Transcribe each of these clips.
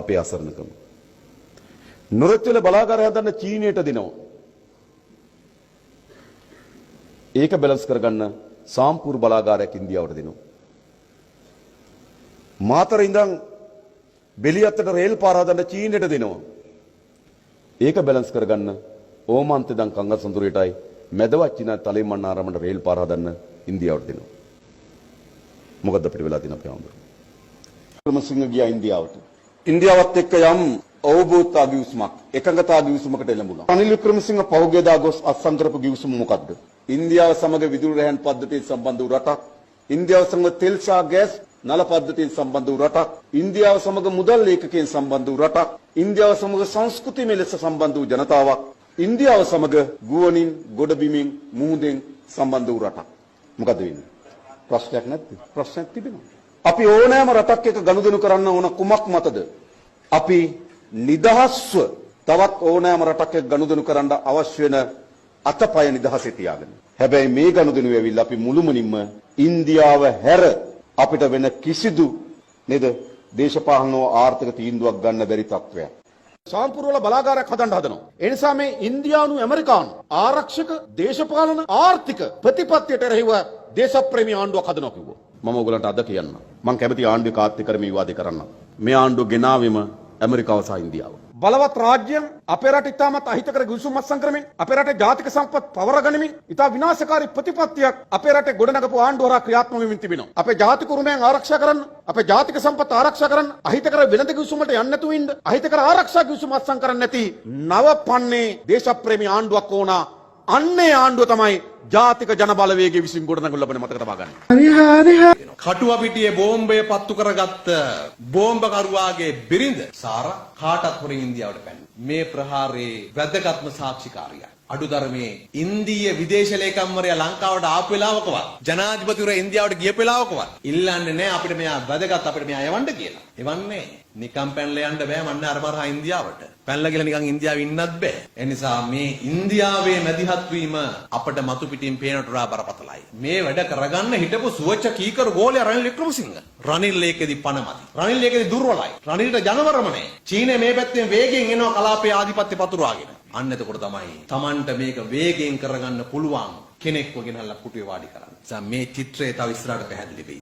අපේ අසරණකම. නොරොච්චල බලාගාරය හදන්න චීනයට දෙනවා. ඒක බැලන්ස් කරගන්න සාම්පූර් බලාගාරයක් ඉන්දියාවට දෙනවා. මාතර ඉඳන් බෙලියත්තට රේල් පාර හදන්න චීනයට දෙනවා. ඒක බැලන්ස් කරගන්න ඕමාන්තේ ඉඳන් කංගසඳුරේටයි මැදවච්චින තලෙමන්නාරමට රේල් පාර හදන්න ඉන්දියාවට දෙනවා. මොකද්ද අපිට වෙලා තියෙන අපේ ආමර? වික්‍රමසිංහ ගියා ඉන්දියාවට. ඉන්දියාවත් එක්ක යම් අවබෝධතා ගිවිසුමක් එකඟතා ගිවිසුමකට එළඹුණා. රනිල් වික්‍රමසිංහ පහුගියදා ගොස් අත්සන් කරපු ගිවිසුම මොකද්ද? ඉන්දියාව සමග විදුලි රැහැන් පද්ධතිය සම්බන්ධ වූ රටක්, ඉන්දියාව සමග තෙල් සහ ගෑස් නල පද්ධතියෙන් සම්බන්ධ වූ රටක්, ඉන්දියාව සමග මුදල් ඒකකයෙන් සම්බන්ධ වූ රටක්, ඉන්දියාව සමග සංස්කෘතිය මෙලෙස සම්බන්ධ වූ ජනතාවක්, ඉන්දියාව සමග ගුවනින් ගොඩබිමින් මුහුදෙන් සම්බන්ධ වූ රටක්. මොකද වෙන්නේ? ප්‍රශ්නයක් නැද්ද? ප්‍රශ්නයක් තිබෙනවා. අපි ඕනෑම රටක් එක්ක ගනුදෙනු කරන්න ඕන කුමක් මතද? අපි නිදහස්ව තවත් ඕනෑම රටක් එක්ක ගනුදෙනු කරන්න අවශ්‍ය වෙන අතපය නිදහසේ තියාගෙන. හැබැයි මේ ගනුදෙනු වෙවිලා අපි මුළුමනින්ම ඉන්දියාව හැර අපිට වෙන කිසිදු නේද දේශපාලන ආර්ථික තීන්දුවක් ගන්න බැරි තත්ත්වයක්. සාම්පූර් වල බලාගාරයක් හදන්න හදනවා. ඒ නිසා මේ ඉන්දියානු ඇමරිකානු ආරක්ෂක දේශපාලන ආර්ථික ප්‍රතිපත්තියට එරෙහිව දේශප්‍රේමී ආණ්ඩුවක් හදනවා කිව්වා. මම ඔයගලන්ට අද කියන්න. මම කැමති ආණ්ඩුවේ කාර්යකර මේ විවාදේ කරන්න. මේ ආණ්ඩුව ගෙනාවෙම ඇමරිකාව සහ ඉන්දියාව. බලවත් රාජ්‍යයන් අපේ රට ඉතාමත් අහිතකර ගිවිසුම් අත්සන් කරමින් අපේ රටේ ජාතික සම්පත් පවර ගනිමින් ඉතා විනාශකාරී ප්‍රතිපත්තියක් අපේ රටේ ගොඩනගපු ආණ්ඩුව හරහා ක්‍රියාත්මක වෙමින් තිබෙනවා. අපේ ජාතික උරුමයන් ආරක්ෂා කරන්න, අපේ ජාතික සම්පත් ආරක්ෂා කරන්න, අහිතකර වෙළඳ ගිවිසුම් වලට යන්නේ නැතුව ඉන්න, අහිතකර ආරක්ෂා ගිවිසුම් අත්සන් කරන්නේ නැති නවපන්නේ දේශප්‍රේමී ආණ්ඩුවක් ඕන. අන්නේ ආණ්ඩුව තමයි ජාතික ජන බලවේගයේ විසින් ගොඩනගනු ලබන මතක තබා ගන්න. කටුව පිටියේ බෝම්බය පත්තු කරගත්ත බෝම්බකරුවාගේ බිරිඳ සාරා කාටත් හොරින් ඉන්දියාවට පැන්නේ. මේ ප්‍රහාරයේ වැදගත්ම සාක්ෂිකාරියක්. අඩුතරමේ ඉන්දීය විදේශ ලේකම්වරයා ලංකාවට ආපු වෙලාවකවත් ජනාධිපතිවරයා ඉන්දියාවට ගියපු වෙලාවකවත් ඉල්ලන්නේ නැහැ අපිට මෙයා වැදගත් අපිට මෙයා යවන්න කියලා. එවන්නේ නිකම් පැනලා යන්න බෑ මන්නේ අර මරහා ඉන්දියාවට. පැනලා ගිහලා නිකන් ඉන්දියාවේ ඉන්නත් බෑ. ඒ නිසා මේ ඉන්දියාවේ මැදිහත් වීම අපිට මතු පිටින් පේනට වඩා බරපතලයි. මේ වැඩ කරගන්න හිටපු සුවච්ච කීකරු ගෝලයා රනිල් වික්‍රමසිංහ. රනිල් ඒකෙදි පණමදි. රනිල් ඒකෙදි දුර්වලයි. රනිල්ට ජනවරම නැහැ. චීනය මේ පැත්තෙන් වේගෙන් එනවා කලාපයේ ආධිපත්‍ය පතුරවාගෙන. අන්න එතකොට තමයි Tamanට මේක වේගෙන් කරගන්න පුළුවන් කෙනෙක්ව ගෙනල්ලා කුටුවේ වාඩි කරන්න. මේ චිත්‍රය තව ඉස්සරහට පැහැදිලි වෙයි.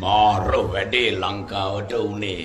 මාර වැඩේ ලංකාවට උනේ